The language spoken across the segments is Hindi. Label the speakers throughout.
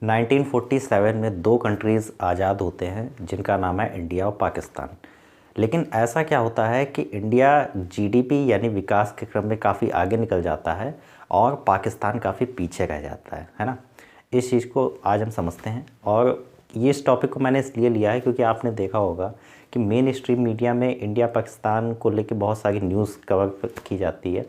Speaker 1: 1947 में दो कंट्रीज़ आज़ाद होते हैं जिनका नाम है इंडिया और पाकिस्तान। लेकिन ऐसा क्या होता है कि इंडिया जीडीपी यानी विकास के क्रम में काफ़ी आगे निकल जाता है और पाकिस्तान काफ़ी पीछे रह जाता है ना। इस चीज़ को आज हम समझते हैं और ये इस टॉपिक को मैंने इसलिए लिया है क्योंकि आपने देखा होगा कि मेन स्ट्रीम मीडिया में इंडिया पाकिस्तान को लेकर बहुत सारी न्यूज़ कवर की जाती है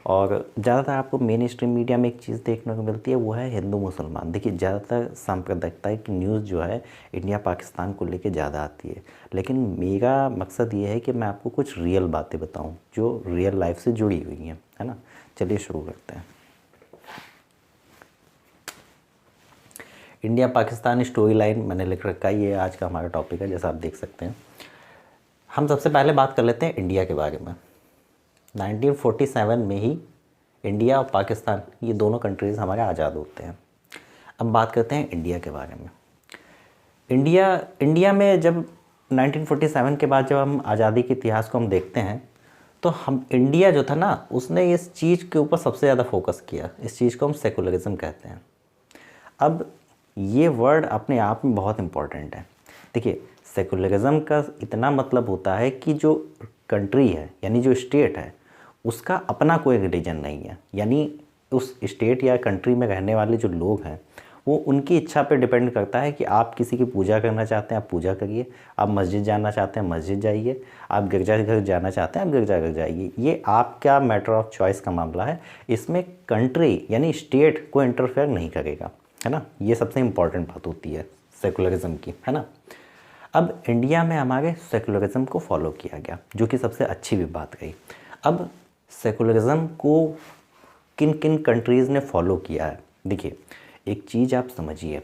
Speaker 1: और ज़्यादातर आपको मेन स्ट्रीम मीडिया में एक चीज़ देखने को मिलती है, वो है हिंदू मुसलमान। देखिए ज़्यादातर सांप्रदायिकता की न्यूज़ जो है इंडिया पाकिस्तान को लेके ज़्यादा आती है, लेकिन मेरा मकसद ये है कि मैं आपको कुछ रियल बातें बताऊं जो रियल लाइफ से जुड़ी हुई हैं, है ना। चलिए शुरू करते हैं। इंडिया पाकिस्तान स्टोरी लाइन मैंने लिख रखा है, ये आज का हमारा टॉपिक है जैसा आप देख सकते हैं। हम सबसे पहले बात कर लेते हैं इंडिया के बारे में। 1947 में ही इंडिया और पाकिस्तान ये दोनों कंट्रीज़ हमारे आज़ाद होते हैं। अब बात करते हैं इंडिया के बारे में। इंडिया में जब 1947 के बाद जब हम आज़ादी के इतिहास को हम देखते हैं तो हम इंडिया जो था ना, उसने इस चीज़ के ऊपर सबसे ज़्यादा फोकस किया। इस चीज़ को हम सेकुलरिज्म कहते हैं। अब ये वर्ड अपने आप में बहुत इम्पॉर्टेंट है। देखिए सेकुलरिज्म का इतना मतलब होता है कि जो कंट्री है यानी जो स्टेट है उसका अपना कोई रिलीजन नहीं है, यानी उस स्टेट या कंट्री में रहने वाले जो लोग हैं वो उनकी इच्छा पे डिपेंड करता है कि आप किसी की पूजा करना चाहते हैं आप पूजा करिए, आप मस्जिद जाना चाहते हैं मस्जिद जाइए, आप गिरजाघर जाना चाहते हैं आप गिरजाघर जाइए। ये आपका मैटर ऑफ चॉइस का मामला है, इसमें कंट्री यानी स्टेट को इंटरफेयर नहीं करेगा, है ना। ये सबसे इम्पॉर्टेंट बात होती है सेकुलरिज्म की, है ना। अब इंडिया में हमारे सेकुलरिज्म को फॉलो किया गया, जो कि सबसे अच्छी भी बात रही। अब सेकुलरिज्म को किन किन कंट्रीज़ ने फॉलो किया है, देखिए एक चीज़ आप समझिए,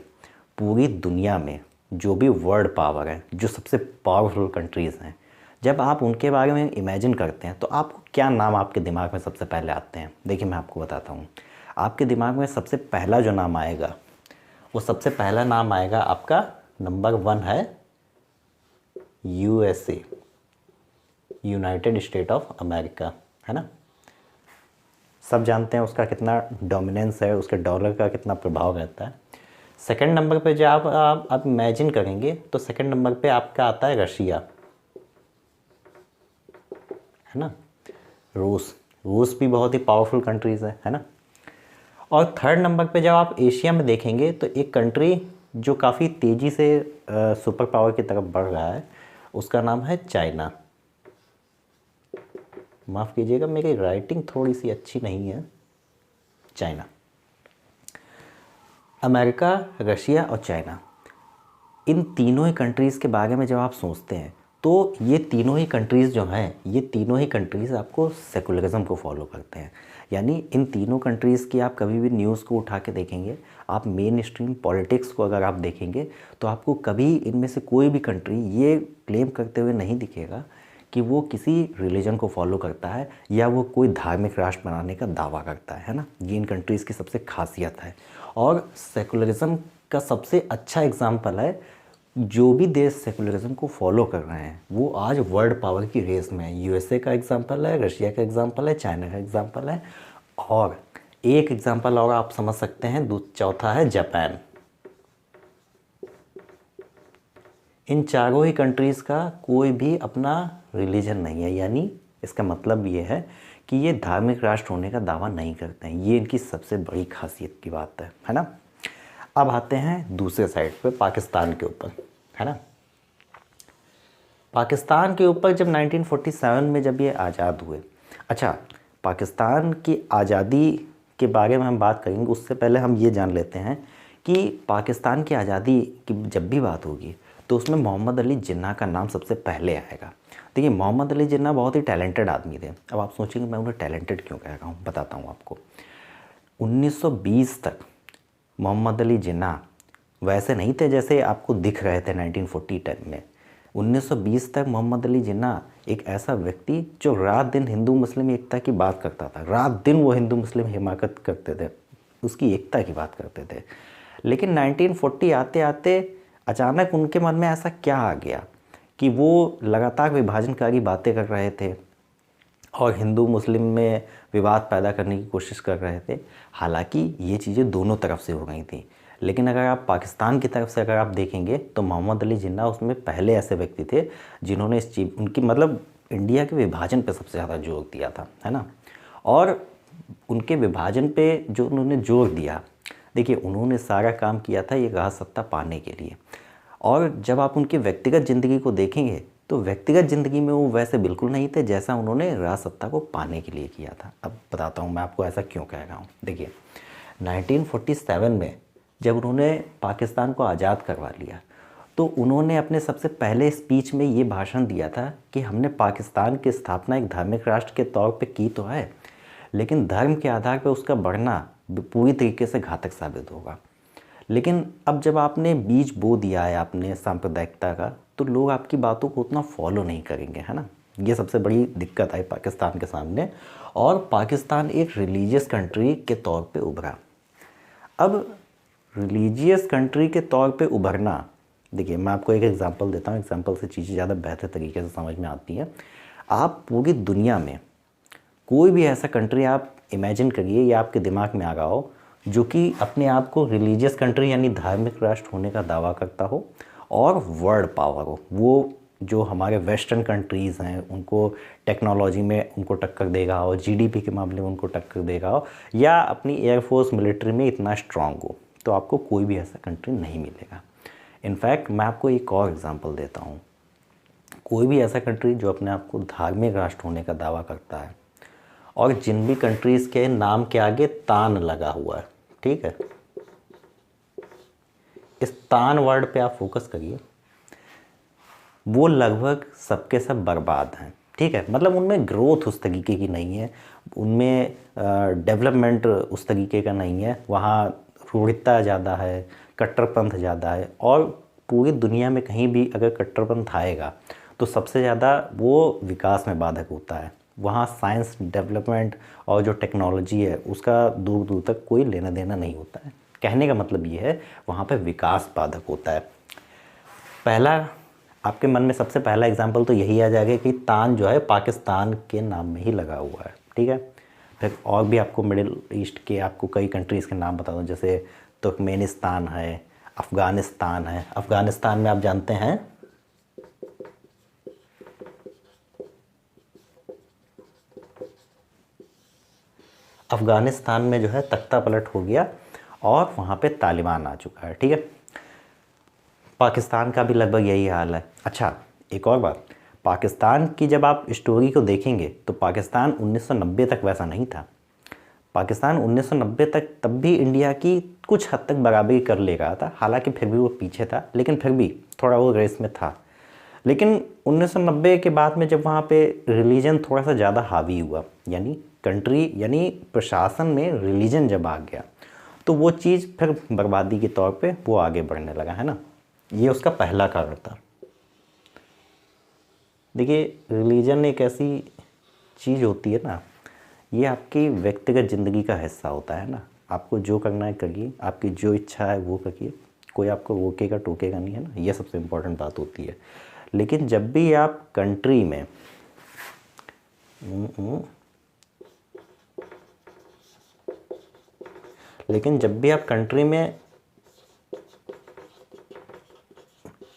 Speaker 1: पूरी दुनिया में जो भी वर्ल्ड पावर है, जो सबसे पावरफुल कंट्रीज़ हैं, जब आप उनके बारे में इमेजिन करते हैं तो आपको क्या नाम आपके दिमाग में सबसे पहले आते हैं। देखिए मैं आपको बताता हूँ, आपके दिमाग में सबसे पहला जो नाम आएगा वो सबसे पहला नाम आएगा आपका नंबर 1 है USA, United state of America, है ना। सब जानते हैं उसका कितना डोमिनेंस है, उसके डॉलर का कितना प्रभाव रहता है। सेकंड नंबर पे जब आप इमेजिन करेंगे तो सेकंड नंबर पे आपका आता है रशिया, है ना। रूस भी बहुत ही पावरफुल कंट्रीज़ है ना। और थर्ड नंबर पे जब आप एशिया में देखेंगे तो एक कंट्री जो काफ़ी तेज़ी से सुपर पावर की तरफ बढ़ रहा है उसका नाम है चाइना। माफ़ कीजिएगा मेरी राइटिंग थोड़ी सी अच्छी नहीं है। चाइना, अमेरिका, रशिया और चाइना, इन तीनों ही कंट्रीज़ के बारे में जब आप सोचते हैं तो ये तीनों ही कंट्रीज़ जो हैं, ये तीनों ही कंट्रीज़ आपको सेकुलरिज्म को फॉलो करते हैं। यानी इन तीनों कंट्रीज़ की आप कभी भी न्यूज़ को उठा के देखेंगे, आप मेन स्ट्रीम पॉलिटिक्स को अगर आप देखेंगे तो आपको कभी इनमें से कोई भी कंट्री ये क्लेम करते हुए नहीं दिखेगा कि वो किसी रिलीजन को फॉलो करता है या वो कोई धार्मिक राष्ट्र बनाने का दावा करता है ना। ये इन कंट्रीज़ की सबसे खासियत है। और सेकुलरिज्म का सबसे अच्छा एग्जाम्पल है, जो भी देश सेकुलरिज्म को फॉलो कर रहे हैं वो आज वर्ल्ड पावर की रेस में है। यूएसए का एग्जांपल है, रशिया का एग्जांपल है, चाइना का एग्जांपल है, और एक एग्जांपल और आप समझ सकते हैं, चौथा है जापान। इन चारों ही कंट्रीज़ का कोई भी अपना रिलीजन नहीं है, यानी इसका मतलब ये है कि ये धार्मिक राष्ट्र होने का दावा नहीं करते हैं। ये इनकी सबसे बड़ी खासियत की बात है ना। अब आते हैं दूसरे साइड पे पाकिस्तान के ऊपर, है ना। पाकिस्तान के ऊपर जब 1947 में जब ये आज़ाद हुए, अच्छा पाकिस्तान की आज़ादी के बारे में हम बात करेंगे, उससे पहले हम ये जान लेते हैं कि पाकिस्तान की आज़ादी की जब भी बात होगी तो उसमें मोहम्मद अली जिन्ना का नाम सबसे पहले आएगा। देखिए मोहम्मद अली जिन्ना बहुत ही टैलेंटेड आदमी थे। अब आप सोचेंगे मैं उन्हें टैलेंटेड क्यों कह रहा हूँ, बताता हूँ आपको। 1920 तक मोहम्मद अली जिन्ना वैसे नहीं थे जैसे आपको दिख रहे थे 1940 में। 1920 तक मोहम्मद अली जिन्ना एक ऐसा व्यक्ति जो रात दिन हिंदू मुस्लिम एकता की बात करता था। रात दिन वो हिंदू मुस्लिम हिमाकत करते थे, उसकी एकता की बात करते थे। लेकिन 1940 आते आते अचानक उनके मन में ऐसा क्या आ गया कि वो लगातार विभाजनकारी बातें कर रहे थे और हिंदू मुस्लिम में विवाद पैदा करने की कोशिश कर रहे थे। हालांकि ये चीज़ें दोनों तरफ से हो गई थी, लेकिन अगर आप पाकिस्तान की तरफ से अगर आप देखेंगे तो मोहम्मद अली जिन्ना उसमें पहले ऐसे व्यक्ति थे जिन्होंने इस चीज उनकी मतलब इंडिया के विभाजन पे सबसे ज़्यादा जोर दिया था, है ना। और उनके विभाजन पे जो उन्होंने जोर दिया, देखिए उन्होंने सारा काम किया था ये राज सत्ता पाने के लिए। और जब आप उनकी व्यक्तिगत ज़िंदगी को देखेंगे तो व्यक्तिगत ज़िंदगी में वो वैसे बिल्कुल नहीं थे जैसा उन्होंने राज सत्ता को पाने के लिए किया था। अब बताता हूँ मैं आपको ऐसा क्यों कह रहा हूँ। देखिए 1947 में जब उन्होंने पाकिस्तान को आज़ाद करवा लिया तो उन्होंने अपने सबसे पहले स्पीच में ये भाषण दिया था कि हमने पाकिस्तान की स्थापना एक धार्मिक राष्ट्र के तौर पे की तो है, लेकिन धर्म के आधार पर उसका बढ़ना पूरी तरीके से घातक साबित होगा। लेकिन अब जब आपने बीज बो दिया है आपने सांप्रदायिकता का, तो लोग आपकी बातों को उतना फॉलो नहीं करेंगे, है ना। ये सबसे बड़ी दिक्कत आई पाकिस्तान के सामने, और पाकिस्तान एक रिलीजियस कंट्री के तौर पे उभरा। अब रिलीजियस कंट्री के तौर पे उभरना, देखिए मैं आपको एक एग्जांपल देता हूँ, एग्जांपल से चीज़ें ज़्यादा बेहतर तरीके से समझ में आती हैं। आप पूरी दुनिया में कोई भी ऐसा कंट्री आप इमेजिन करिए या आपके दिमाग में आ रहा हो जो कि अपने आप को रिलीजियस कंट्री यानी धार्मिक राष्ट्र होने का दावा करता हो और वर्ल्ड पावर हो। वो जो हमारे वेस्टर्न कंट्रीज़ हैं उनको टेक्नोलॉजी में उनको टक्कर देगा हो, जीडीपी के मामले में उनको टक्कर देगा हो, या अपनी एयरफोर्स मिलिट्री में इतना स्ट्रांग हो, तो आपको कोई भी ऐसा कंट्री नहीं मिलेगा। इनफैक्ट मैं आपको एक और एग्जांपल देता हूँ। कोई भी ऐसा कंट्री जो अपने आप को धार्मिक राष्ट्र होने का दावा करता है और जिन भी कंट्रीज़ के नाम के आगे तान लगा हुआ है, ठीक है, इस तान वर्ड पे आप फोकस करिए, वो लगभग सबके सब बर्बाद हैं, ठीक है। मतलब उनमें ग्रोथ उस तरीके की नहीं है, उनमें डेवलपमेंट उस तरीके का नहीं है, वहाँ रूढ़िता ज़्यादा है, कट्टरपंथ ज़्यादा है। और पूरी दुनिया में कहीं भी अगर कट्टरपंथ आएगा तो सबसे ज़्यादा वो विकास में बाधक होता है। वहाँ साइंस डेवलपमेंट और जो टेक्नोलॉजी है उसका दूर दूर तक कोई लेना देना नहीं होता है। कहने का मतलब ये है वहाँ पे विकास बाधक होता है। पहला आपके मन में सबसे पहला एग्जांपल तो यही आ जाएगा कि तान जो है पाकिस्तान के नाम में ही लगा हुआ है, ठीक है। फिर और भी आपको मिडिल ईस्ट के आपको कई कंट्रीज़ के नाम बता दूँ, जैसे तुर्कमेनिस्तान है, अफ़गानिस्तान है। अफ़गानिस्तान में आप जानते हैं अफ़गानिस्तान में जो है तख्ता पलट हो गया और वहाँ पे तालिबान आ चुका है, ठीक है। पाकिस्तान का भी लगभग यही हाल है। अच्छा एक और बात, पाकिस्तान की जब आप स्टोरी को देखेंगे तो पाकिस्तान 1990 तक वैसा नहीं था। पाकिस्तान 1990 तक तब भी इंडिया की कुछ हद तक बराबरी कर ले रहा था, हालांकि फिर भी वो पीछे था, लेकिन फिर भी थोड़ा वो रेस में था। लेकिन 1990 के बाद में जब वहाँ पे रिलीजन थोड़ा सा ज़्यादा हावी हुआ, यानी कंट्री यानी प्रशासन में रिलीजन जब आ गया, तो वो चीज़ फिर बर्बादी के तौर पे वो आगे बढ़ने लगा, है ना। ये उसका पहला कारण था। देखिए रिलीजन एक ऐसी चीज़ होती है ना, ये आपकी व्यक्तिगत ज़िंदगी का हिस्सा होता है ना। आपको जो करना है करिए, आपकी जो इच्छा है वो करिए, कोई आपको रोकेगा टोकेगा नहीं, है ना। ये सबसे इम्पोर्टेंट बात होती है। लेकिन जब भी आप कंट्री में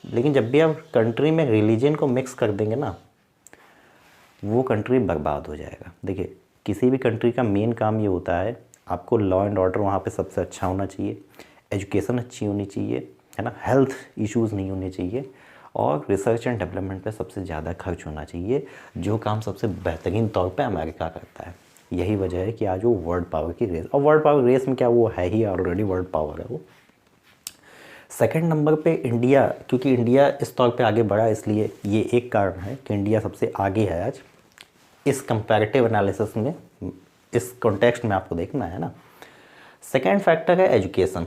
Speaker 1: लेकिन जब भी आप कंट्री में रिलीजन को मिक्स कर देंगे ना, वो कंट्री बर्बाद हो जाएगा। देखिए किसी भी कंट्री का मेन काम ये होता है, आपको लॉ एंड ऑर्डर वहाँ पे सबसे अच्छा होना चाहिए, एजुकेशन अच्छी होनी चाहिए, है ना, हेल्थ इश्यूज़ नहीं होने चाहिए, और रिसर्च एंड डेवलपमेंट पे सबसे ज़्यादा खर्च होना चाहिए, जो काम सबसे बेहतरीन तौर पे अमेरिका करता है। यही वजह है कि आज वो वर्ल्ड पावर की रेस, और वर्ल्ड पावर रेस में क्या वो है ही ऑलरेडी वर्ल्ड पावर है वो। सेकंड नंबर पे इंडिया, क्योंकि इंडिया इस तौर पे आगे बढ़ा इसलिए ये एक कारण है कि इंडिया सबसे आगे है आज इस कंपैरेटिव एनालिसिस में, इस कॉन्टेक्स्ट में आपको देखना है ना। सेकंड फैक्टर है एजुकेशन।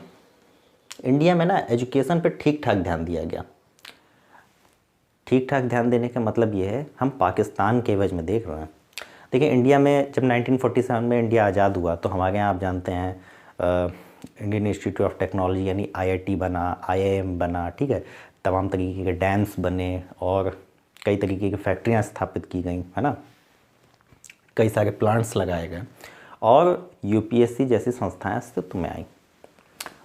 Speaker 1: इंडिया में ना एजुकेशन पे ठीक ठाक ध्यान दिया गया। ठीक ठाक ध्यान देने का मतलब ये है, हम पाकिस्तान के एवज में देख रहे हैं। देखिए इंडिया में जब 1947 में इंडिया आज़ाद हुआ तो हमारे यहाँ आप जानते हैं इंडियन इंस्टीट्यूट ऑफ टेक्नोलॉजी यानी आईआईटी बना, आईआईएम बना, ठीक है, तमाम तरीके के डैम्स बने और कई तरीके की फैक्ट्रियाँ स्थापित की गई, है ना, कई सारे प्लांट्स लगाए गए और यूपीएससी जैसी संस्थाएं अस्तित्व में आई।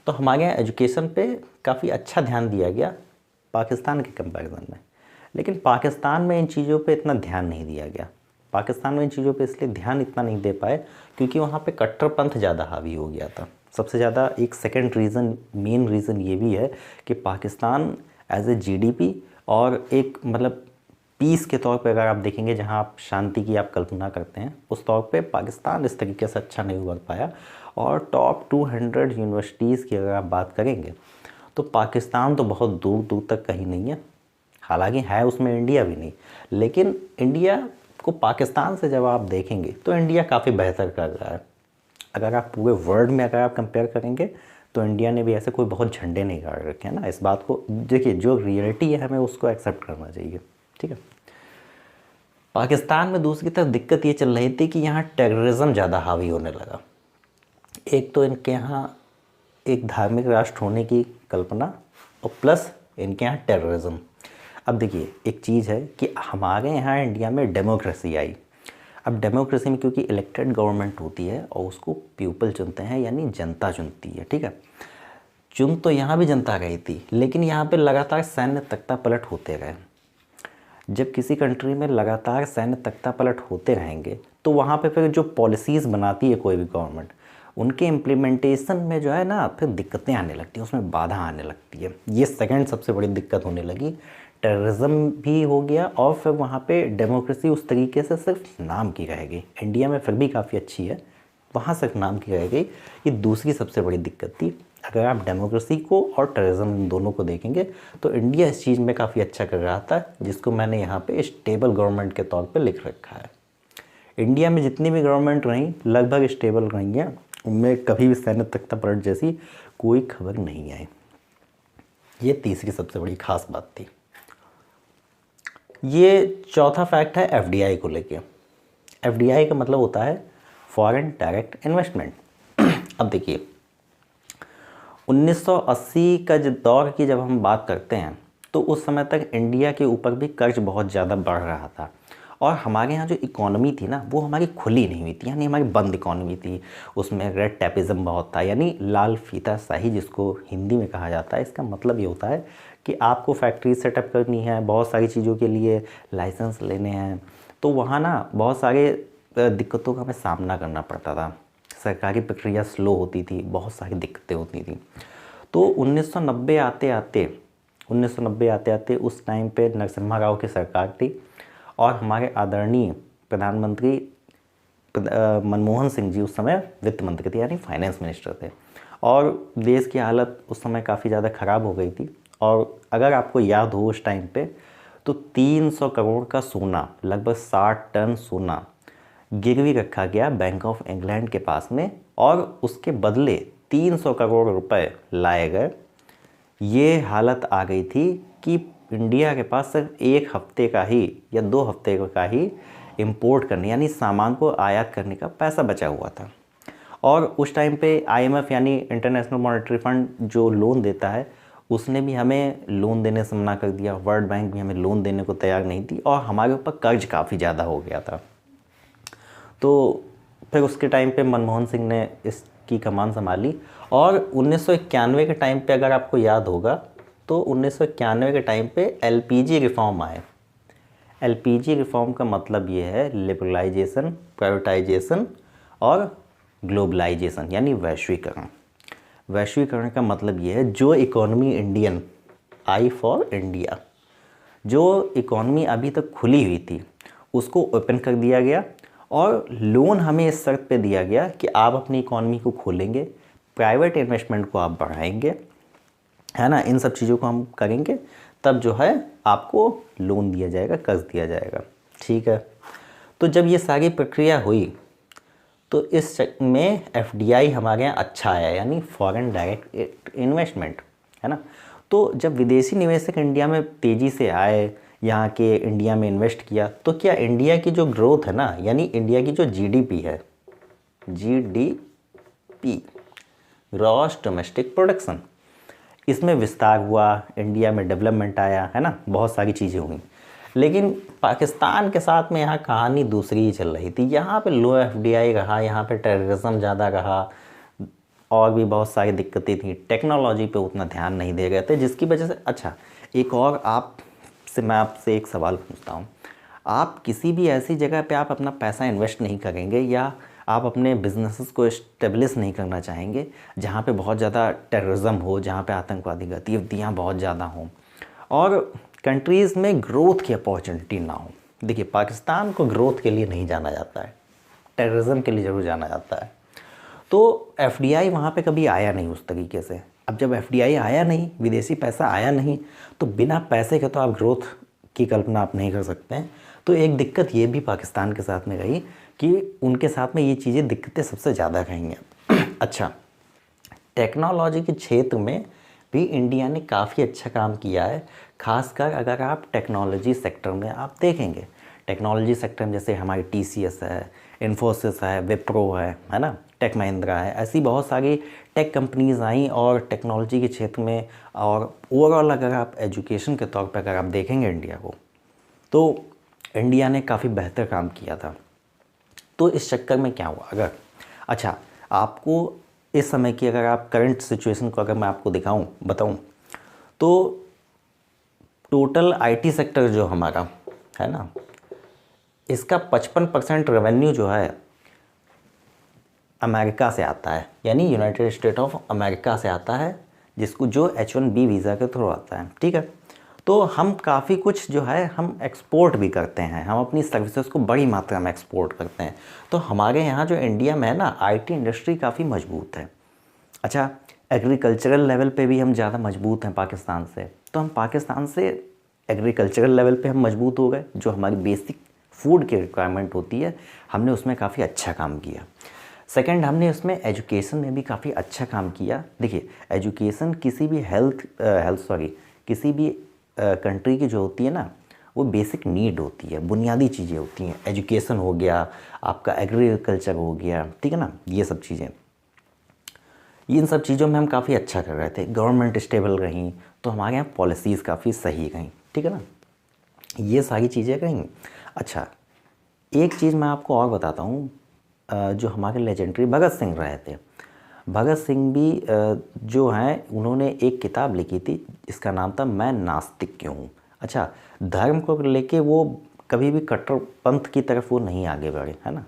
Speaker 1: तो हमारे यहाँ एजुकेशन पे काफ़ी अच्छा ध्यान दिया गया पाकिस्तान के कंपैरिजन में। लेकिन पाकिस्तान में इन चीज़ों पे इतना ध्यान नहीं दिया गया। पाकिस्तान में इन चीज़ों पे इसलिए ध्यान इतना नहीं दे पाए क्योंकि वहाँ पे कट्टरपंथ ज़्यादा हावी हो गया था। सबसे ज़्यादा एक सेकंड रीज़न, मेन रीज़न ये भी है कि पाकिस्तान एज ए जीडीपी और एक मतलब पीस के तौर पे अगर आप देखेंगे, जहाँ आप शांति की आप कल्पना करते हैं, उस तौर पे पाकिस्तान इस तरीके से अच्छा नहीं उभर पाया। और टॉप 200 यूनिवर्सिटीज़ की अगर आप बात करेंगे तो पाकिस्तान तो बहुत दूर दूर तक कहीं नहीं है। हालांकि है उसमें इंडिया भी नहीं, लेकिन इंडिया को पाकिस्तान से जब आप देखेंगे तो इंडिया काफ़ी बेहतर कर रहा है। अगर आप पूरे वर्ल्ड में अगर आप कंपेयर करेंगे तो इंडिया ने भी ऐसे कोई बहुत झंडे नहीं गाड़ रखे हैं ना। इस बात को देखिए, जो रियलिटी है हमें उसको एक्सेप्ट करना चाहिए, ठीक है। पाकिस्तान में दूसरी तरफ दिक्कत ये चल रही थी कि यहाँ टेररिज्म ज़्यादा हावी होने लगा। एक तो इनके यहाँ एक धार्मिक राष्ट्र होने की कल्पना और प्लस इनके यहाँ टेररिज्म। अब देखिए, एक चीज़ है कि हमारे यहाँ इंडिया में डेमोक्रेसी आई। अब डेमोक्रेसी में क्योंकि इलेक्टेड गवर्नमेंट होती है और उसको पीपल चुनते हैं, यानी जनता चुनती है, ठीक है। चुन तो यहाँ भी जनता गई थी, लेकिन यहाँ पे लगातार सैन्य तख्तापलट होते रहे। जब किसी कंट्री में लगातार सैन्य तख्तापलट होते रहेंगे तो वहाँ पे फिर जो पॉलिसीज़ बनाती है कोई भी गवर्नमेंट, उनके इम्प्लीमेंटेशन में जो है ना फिर दिक्कतें आने लगती हैं, उसमें बाधा आने लगती है। ये सेकंड सबसे बड़ी दिक्कत होने लगी। टेररिज्म भी हो गया और फिर वहाँ पे डेमोक्रेसी उस तरीके से सिर्फ नाम की रह गई। इंडिया में फिर भी काफ़ी अच्छी है, वहाँ सिर्फ नाम की रह गई। ये दूसरी सबसे बड़ी दिक्कत थी। अगर आप डेमोक्रेसी को और टेररिज्म इन दोनों को देखेंगे तो इंडिया इस चीज़ में काफ़ी अच्छा कर रहा था, जिसको मैंने यहाँ पे स्टेबल गवर्नमेंट के तौर पे लिख रखा है। इंडिया में जितनी भी गवर्नमेंट रही लगभग स्टेबल रही हैं, उनमें कभी भी सैन्य तख्तापलट जैसी कोई खबर नहीं आई। ये तीसरी सबसे बड़ी खास बात थी। ये चौथा फैक्ट है एफडीआई को लेके। एफडीआई का मतलब होता है फॉरेन डायरेक्ट इन्वेस्टमेंट। अब देखिए, 1980 का जो दौर की जब हम बात करते हैं तो उस समय तक इंडिया के ऊपर भी कर्ज बहुत ज़्यादा बढ़ रहा था और हमारे यहाँ जो इकोनॉमी थी ना वो हमारी खुली नहीं हुई थी, यानी हमारी बंद इकोनॉमी थी। उसमें रेड टेपिज्म बहुत था, यानी लाल फीता शाही जिसको हिंदी में कहा जाता है। इसका मतलब ये होता है कि आपको फैक्ट्री सेटअप करनी है, बहुत सारी चीज़ों के लिए लाइसेंस लेने हैं, तो वहाँ ना बहुत सारे दिक्कतों का हमें सामना करना पड़ता था। सरकारी प्रक्रिया स्लो होती थी, बहुत सारी दिक्कतें होती थी। तो 1990 आते आते उस टाइम पे नरसिम्हा राव की सरकार थी और हमारे आदरणीय प्रधानमंत्री मनमोहन सिंह जी उस समय वित्त मंत्री थे, यानी फाइनेंस मिनिस्टर थे। और देश की हालत उस समय काफ़ी ज़्यादा ख़राब हो गई थी। और अगर आपको याद हो उस टाइम पे तो 300 करोड़ का सोना, लगभग 60 टन सोना गिरवी रखा गया बैंक ऑफ इंग्लैंड के पास में और उसके बदले 300 करोड़ रुपए लाए गए। ये हालत आ गई थी कि इंडिया के पास सिर्फ एक हफ्ते का ही या 2 हफ्ते का ही इंपोर्ट करने, यानी सामान को आयात करने का पैसा बचा हुआ था। और उस टाइम पे आईएमएफ यानी इंटरनेशनल मॉनेटरी फंड जो लोन देता है, उसने भी हमें लोन देने से मना कर दिया। वर्ल्ड बैंक भी हमें लोन देने को तैयार नहीं थी और हमारे ऊपर कर्ज काफ़ी ज़्यादा हो गया था। तो फिर उसके टाइम पे मनमोहन सिंह ने इसकी कमान संभाली और 1991 के टाइम पे अगर आपको याद होगा तो 1991 के टाइम पे एलपीजी रिफॉर्म आए। एलपीजी रिफॉर्म का मतलब ये है लिबरलाइजेशन, प्राइवेटाइजेशन और ग्लोबलाइजेशन, यानी वैश्वीकरण। वैश्वीकरण का मतलब ये है जो economy Indian I for India, जो इकोनॉमी अभी तक खुली हुई थी उसको ओपन कर दिया गया और लोन हमें इस शर्त पे दिया गया कि आप अपनी इकोनॉमी को खोलेंगे, प्राइवेट इन्वेस्टमेंट को आप बढ़ाएंगे, है ना, इन सब चीज़ों को हम करेंगे, तब जो है आपको लोन दिया जाएगा, कर्ज दिया जाएगा, ठीक है। तो जब ये सारी प्रक्रिया हुई तो इस में एफडीआई हमारे यहाँ अच्छा आया, यानी फॉरेन डायरेक्ट इन्वेस्टमेंट, है ना। तो जब विदेशी निवेशक इंडिया में तेज़ी से आए, यहाँ के इंडिया में इन्वेस्ट किया, तो क्या इंडिया की जो ग्रोथ है ना, यानी इंडिया की जो जीडीपी है, जीडीपी ग्रॉस डोमेस्टिक प्रोडक्शन, इसमें विस्तार हुआ, इंडिया में डेवलपमेंट आया, है ना, बहुत सारी चीज़ें हुई। लेकिन पाकिस्तान के साथ में यहाँ कहानी दूसरी ही चल रही थी। यहाँ पे लो एफडीआई रहा, यहाँ पे टेररिज्म ज़्यादा रहा, और भी बहुत सारी दिक्कतें थी, टेक्नोलॉजी पे उतना ध्यान नहीं दे रहे थे, जिसकी वजह से अच्छा एक और मैं आपसे एक सवाल पूछता हूँ, आप किसी भी ऐसी जगह पे आप अपना पैसा इन्वेस्ट नहीं करेंगे या आप अपने बिजनेसेस को इस्टेब्लिश नहीं करना चाहेंगे जहाँ पे बहुत ज़्यादा टेररिज्म हो, जहाँ पे आतंकवादी गतिविधियाँ बहुत ज़्यादा हों और कंट्रीज़ में ग्रोथ की अपॉर्चुनिटी ना हो। देखिए, पाकिस्तान को ग्रोथ के लिए नहीं जाना जाता है, टेररिज्म के लिए ज़रूर जाना जाता है। तो एफडीआई वहाँ पे कभी आया नहीं उस तरीके से। अब जब एफडीआई आया नहीं, विदेशी पैसा आया नहीं, तो बिना पैसे के तो आप ग्रोथ की कल्पना आप नहीं कर सकते हैं। तो एक दिक्कत ये भी पाकिस्तान के साथ में रही कि उनके साथ में ये चीज़ें दिक्कतें सबसे ज़्यादा रही हैं। अच्छा, टेक्नोलॉजी के क्षेत्र में भी इंडिया ने काफ़ी अच्छा काम किया है, खासकर अगर आप टेक्नोलॉजी सेक्टर में आप देखेंगे। टेक्नोलॉजी सेक्टर में जैसे हमारी टीसीएस है, इन्फोसिस है, विप्रो है ना, टेक महिंद्रा है, ऐसी बहुत सारी टेक कंपनीज़ आई और टेक्नोलॉजी के क्षेत्र में। और ओवरऑल अगर आप एजुकेशन के तौर पर अगर आप देखेंगे इंडिया को, तो इंडिया ने काफ़ी बेहतर काम किया था। तो इस चक्कर में क्या हुआ, अगर अच्छा आपको इस समय की अगर आप करंट सिचुएशन को अगर मैं आपको बताऊं तो टोटल आईटी सेक्टर जो हमारा है ना, इसका 55% रेवेन्यू जो है अमेरिका से आता है, यानी यूनाइटेड स्टेट ऑफ अमेरिका से आता है, जिसको जो H1B वीज़ा के थ्रू आता है। ठीक है, तो हम काफ़ी कुछ जो है हम एक्सपोर्ट भी करते हैं, हम अपनी सर्विसेज को बड़ी मात्रा में एक्सपोर्ट करते हैं। तो हमारे यहाँ जो इंडिया में है ना, आईटी इंडस्ट्री काफ़ी मजबूत है। अच्छा, एग्रीकल्चरल लेवल पे भी हम ज़्यादा मजबूत हैं पाकिस्तान से। तो हम पाकिस्तान से एग्रीकल्चरल लेवल पे हम मजबूत हो गए, जो हमारी बेसिक फूड की रिक्वायरमेंट होती है, हमने उसमें काफ़ी अच्छा काम किया। सेकंड, हमने उसमें एजुकेशन में भी काफ़ी अच्छा काम किया। देखिए, एजुकेशन किसी भी किसी भी कंट्री की जो होती है ना, वो बेसिक नीड होती है, बुनियादी चीज़ें होती हैं। एजुकेशन हो गया, आपका एग्रीकल्चर हो गया, ठीक है ना, ये सब चीज़ें, इन सब चीज़ों में हम काफ़ी अच्छा कर रहे थे। गवर्नमेंट स्टेबल रहीं, तो हमारे यहाँ पॉलिसीज़ काफ़ी सही रहीं, ठीक है ना, ये सारी चीज़ें रहीं। अच्छा, एक चीज़ मैं आपको और बताता हूँ, जो हमारे लेजेंडरी भगत सिंह रहे थे, भगत सिंह भी जो हैं, उन्होंने एक किताब लिखी थी, इसका नाम था मैं नास्तिक क्यों हूँ। अच्छा, धर्म को लेके वो कभी भी कट्टरपंथ की तरफ वो नहीं आगे बढ़े, है ना,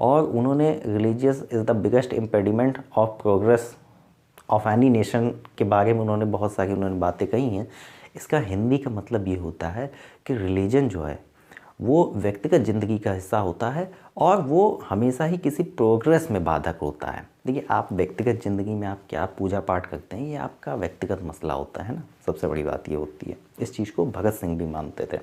Speaker 1: और उन्होंने religious is the biggest impediment of progress of any nation के बारे में उन्होंने बहुत सारी बातें कही हैं। इसका हिंदी का मतलब ये होता है कि रिलीजन जो है वो व्यक्तिगत ज़िंदगी का हिस्सा होता है और वो हमेशा ही किसी प्रोग्रेस में बाधक होता है। देखिए, आप व्यक्तिगत ज़िंदगी में आप क्या पूजा पाठ करते हैं, ये आपका व्यक्तिगत मसला होता है ना, सबसे बड़ी बात ये होती है। इस चीज़ को भगत सिंह भी मानते थे।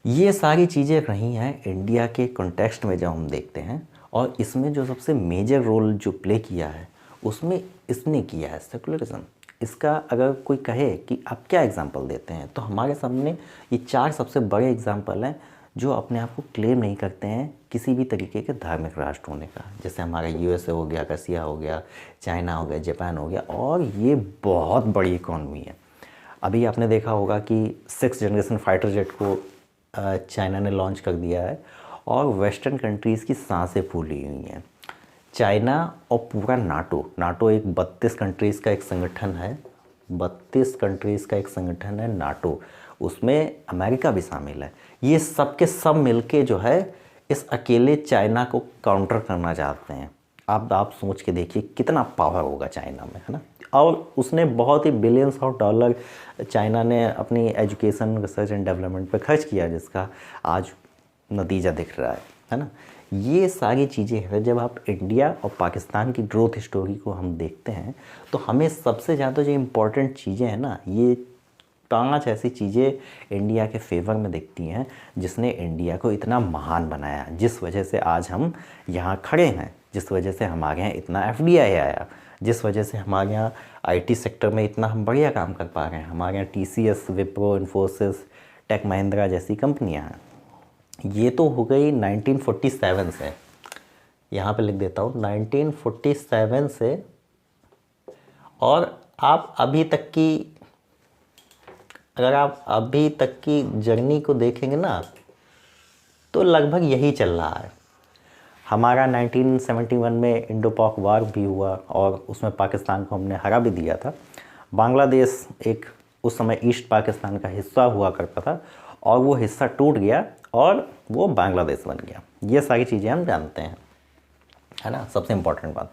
Speaker 1: ये सारी चीज़ें रही हैं इंडिया के कॉन्टेक्स्ट में जब हम देखते हैं, और इसमें जो सबसे मेजर रोल जो प्ले किया है उसमें इसने किया है सेकुलरिज्म। इसका अगर कोई कहे कि आप क्या एग्जांपल देते हैं, तो हमारे सामने ये 4 सबसे बड़े एग्जांपल हैं जो अपने आप को क्लेम नहीं करते हैं किसी भी तरीके के धार्मिक राष्ट्र होने का। जैसे हमारा USA हो गया, रसिया हो गया, चाइना हो गया, जापान हो गया, और ये बहुत बड़ी इकॉनमी है। अभी आपने देखा होगा कि 6th जनरेशन फाइटर जेट को चाइना ने लॉन्च कर दिया है, और वेस्टर्न कंट्रीज़ की सांसें फूली हुई हैं। चाइना और पूरा नाटो एक 32 कंट्रीज़ का एक संगठन है, 32 कंट्रीज़ का एक संगठन है नाटो, उसमें अमेरिका भी शामिल है। ये सब के सब मिलके जो है इस अकेले चाइना को काउंटर करना चाहते हैं। आप सोच के देखिए कितना पावर होगा चाइना में, है ना। और उसने बहुत ही बिलियंस ऑफ डॉलर चाइना ने अपनी एजुकेशन, रिसर्च एंड डेवलपमेंट पे खर्च किया, जिसका आज नतीजा दिख रहा है ना। ये सारी चीज़ें हैं। जब आप इंडिया और पाकिस्तान की ग्रोथ स्टोरी को हम देखते हैं, तो हमें सबसे ज़्यादा जो इम्पोर्टेंट चीज़ें हैं ना, ये 5 ऐसी चीज़ें इंडिया के फेवर में दिखती हैं, जिसने इंडिया को इतना महान बनाया, जिस वजह से आज हम यहाँ खड़े हैं, जिस वजह से हमारे यहाँ इतना FDI आया, जिस वजह से हमारे यहाँ IT सेक्टर में इतना हम बढ़िया काम कर पा रहे हैं। हमारे यहाँ TCS, विप्रो, इन्फोसिस, टेक महिंद्रा जैसी कंपनियाँ हैं। ये तो हो गई 1947 से, यहाँ पे लिख देता हूँ 1947 से, और आप अभी तक की, अगर आप अभी तक की जर्नी को देखेंगे ना, तो लगभग यही चल रहा है। हमारा 1971 में इंडो पाक वार भी हुआ और उसमें पाकिस्तान को हमने हरा भी दिया था। बांग्लादेश एक उस समय ईस्ट पाकिस्तान का हिस्सा हुआ करता था और वो हिस्सा टूट गया और वो बांग्लादेश बन गया। ये सारी चीज़ें हम जानते हैं, है ना। सबसे इम्पोर्टेंट बात,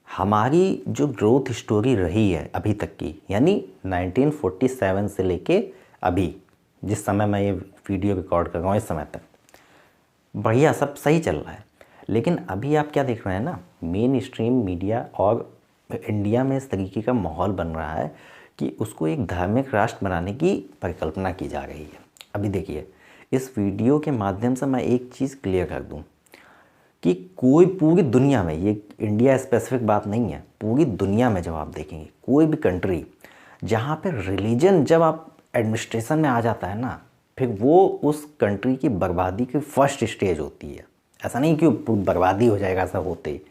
Speaker 1: हमारी जो ग्रोथ स्टोरी रही है अभी तक की, यानी 1947 से लेके अभी जिस समय मैं ये वीडियो रिकॉर्ड कर रहा हूँ इस समय तक बढ़िया सब सही चल रहा है। लेकिन अभी आप क्या देख रहे हैं ना, मेन स्ट्रीम मीडिया और इंडिया में इस तरीके का माहौल बन रहा है कि उसको एक धार्मिक राष्ट्र बनाने की परिकल्पना की जा रही है। अभी देखिए, इस वीडियो के माध्यम से मैं एक चीज़ क्लियर कर दूं कि कोई पूरी दुनिया में, ये इंडिया स्पेसिफिक बात नहीं है, पूरी दुनिया में जब आप देखेंगे कोई भी कंट्री जहाँ पे रिलीजन जब आप एडमिनिस्ट्रेशन में आ जाता है ना, फिर वो उस कंट्री की बर्बादी की फर्स्ट स्टेज होती है। ऐसा नहीं कि बर्बादी हो जाएगा ऐसा होते ही,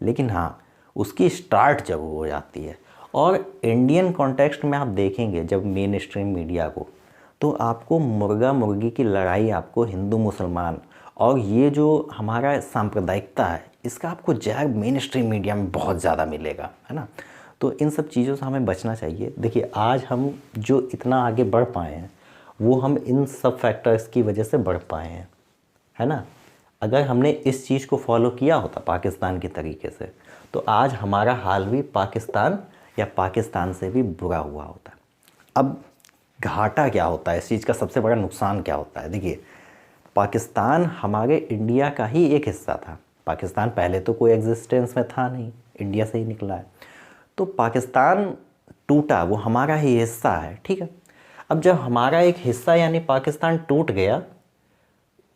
Speaker 1: लेकिन हाँ उसकी स्टार्ट जब हो जाती है। और इंडियन कॉन्टेक्स्ट में आप देखेंगे जब मेन स्ट्रीम मीडिया को, तो आपको मुर्गा मुर्गी की लड़ाई, आपको हिंदू मुसलमान और ये जो हमारा सांप्रदायिकता है इसका आपको जैग मेन स्ट्रीम मीडिया में बहुत ज़्यादा मिलेगा, है ना। तो इन सब चीज़ों से हमें बचना चाहिए। देखिए, आज हम जो इतना आगे बढ़ पाए हैं वो हम इन सब फैक्टर्स की वजह से बढ़ पाए हैं, है ना। अगर हमने इस चीज़ को फॉलो किया होता पाकिस्तान के तरीके से, तो आज हमारा हाल भी पाकिस्तान या पाकिस्तान से भी बुरा हुआ होता। अब घाटा क्या होता है, इस चीज़ का सबसे बड़ा नुकसान क्या होता है। देखिए, पाकिस्तान हमारे इंडिया का ही एक हिस्सा था। पाकिस्तान पहले तो कोई एग्जिस्टेंस में था नहीं, इंडिया से ही निकला है। तो पाकिस्तान टूटा, वो हमारा ही हिस्सा है, ठीक है। अब जब हमारा एक हिस्सा यानी पाकिस्तान टूट गया,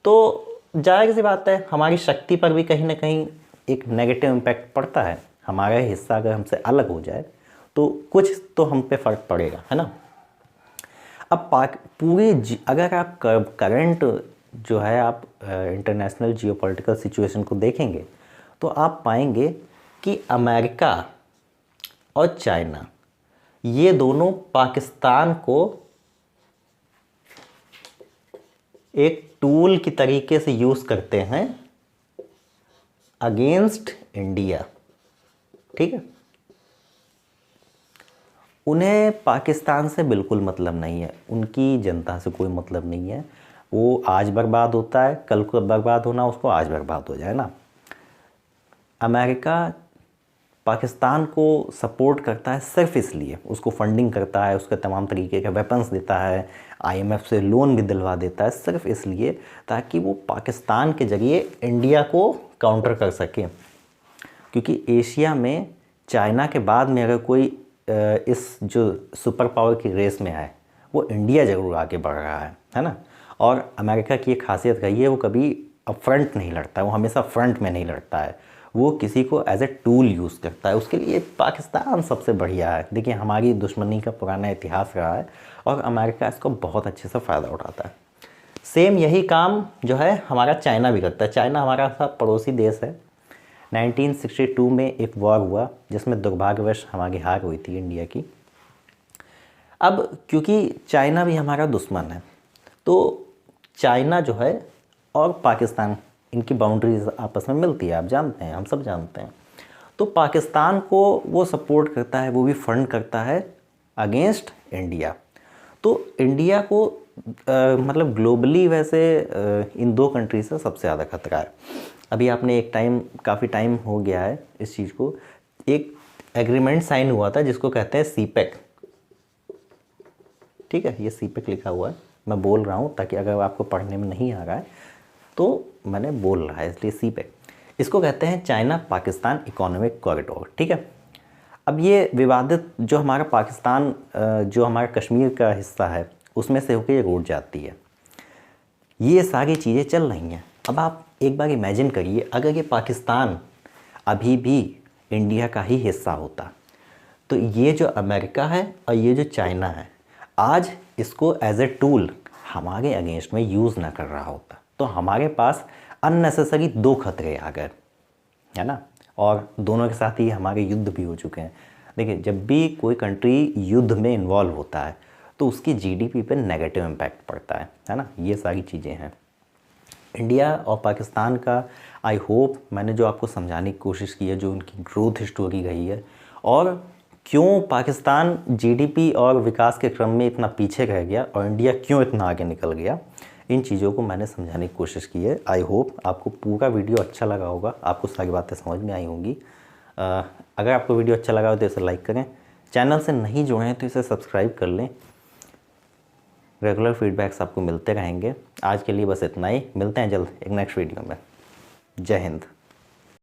Speaker 1: तो जाहिर सी बात है हमारी शक्ति पर भी कहीं ना कहीं एक नेगेटिव इम्पैक्ट पड़ता है। हमारा हिस्सा अगर हमसे अलग हो जाए तो कुछ तो हम पे फ़र्क पड़ेगा, है ना। अब अगर आप करंट जो है आप इंटरनेशनल जियोपॉलिटिकल सिचुएशन को देखेंगे तो आप पाएंगे कि अमेरिका और चाइना ये दोनों पाकिस्तान को एक टूल की तरीके से यूज़ करते हैं अगेंस्ट इंडिया, ठीक है। उन्हें पाकिस्तान से बिल्कुल मतलब नहीं है, उनकी जनता से कोई मतलब नहीं है। वो आज बर्बाद होता है, कल को बर्बाद होना उसको आज बर्बाद हो जाए ना। अमेरिका पाकिस्तान को सपोर्ट करता है सिर्फ इसलिए, उसको फंडिंग करता है, उसके तमाम तरीके के वेपन्स देता है, आईएमएफ से लोन भी दिलवा देता है, सिर्फ इसलिए ताकि वो पाकिस्तान के ज़रिए इंडिया को काउंटर कर सके। क्योंकि एशिया में चाइना के बाद में अगर कोई इस जो सुपर पावर की रेस में आए, वो इंडिया ज़रूर आगे बढ़ रहा है ना। और अमेरिका की एक खासियत रही है, वो कभी फ्रंट नहीं लड़ता है, वो हमेशा फ्रंट में नहीं लड़ता है, वो किसी को एज ए टूल यूज़ करता है। उसके लिए पाकिस्तान सबसे बढ़िया है। देखिए, हमारी दुश्मनी का पुराना इतिहास रहा है और अमेरिका इसको बहुत अच्छे से फ़ायदा उठाता है। सेम यही काम जो है हमारा चाइना भी करता है। चाइना हमारा सा पड़ोसी देश है। 1962 में एक वॉर हुआ जिसमें दुर्भाग्यवश हमारी हार हुई थी इंडिया की। अब क्योंकि चाइना भी हमारा दुश्मन है, तो चाइना जो है और पाकिस्तान, इनकी बाउंड्रीज आपस में मिलती है, आप जानते हैं, हम सब जानते हैं। तो पाकिस्तान को वो सपोर्ट करता है, वो भी फंड करता है अगेंस्ट इंडिया। तो इंडिया को मतलब ग्लोबली वैसे इन दो कंट्री से सबसे ज़्यादा खतरा है। अभी आपने एक टाइम, काफ़ी टाइम हो गया है इस चीज़ को, एक एग्रीमेंट साइन हुआ था जिसको कहते हैं सीपेक, ठीक है। ये सीपेक लिखा हुआ है, मैं बोल रहा हूँ ताकि अगर आपको पढ़ने में नहीं आ रहा है तो मैंने बोल रहा है, इसलिए सीपेक। इसको कहते हैं चाइना पाकिस्तान इकोनॉमिक कॉरिडोर, ठीक है। अब ये विवादित जो हमारा पाकिस्तान जो हमारा कश्मीर का हिस्सा है उसमें से होकर ये रोड जाती है, ये सारी चीज़ें चल रही हैं। अब आप एक बार इमेजिन करिए, अगर ये पाकिस्तान अभी भी इंडिया का ही हिस्सा होता, तो ये जो अमेरिका है और ये जो चाइना है आज इसको एज ए टूल हमारे अगेंस्ट में यूज़ ना कर रहा होता, तो हमारे पास अननेसेसरी दो खतरे आ गए, है ना। और दोनों के साथ ही हमारे युद्ध भी हो चुके हैं। देखिए, जब भी कोई कंट्री युद्ध में इन्वॉल्व होता है तो उसकी जीडीपी पे नेगेटिव इम्पैक्ट पड़ता है ना। ये सारी चीज़ें हैं। इंडिया और पाकिस्तान का आई होप मैंने जो आपको समझाने की कोशिश की है, जो उनकी ग्रोथ स्टोरी रही है और क्यों पाकिस्तान जीडीपी और विकास के क्रम में इतना पीछे रह गया और इंडिया क्यों इतना आगे निकल गया, इन चीज़ों को मैंने समझाने की कोशिश की है। आई होप आपको पूरा वीडियो अच्छा लगा होगा, आपको सारी बातें समझ में आई होंगी। अगर आपको वीडियो अच्छा लगा हो तो इसे लाइक करें, चैनल से नहीं जुड़े हैं तो इसे सब्सक्राइब कर लें। रेगुलर फीडबैक्स आपको मिलते रहेंगे। आज के लिए बस इतना ही, मिलते हैं जल्द एक नेक्स्ट वीडियो में। जय हिंद।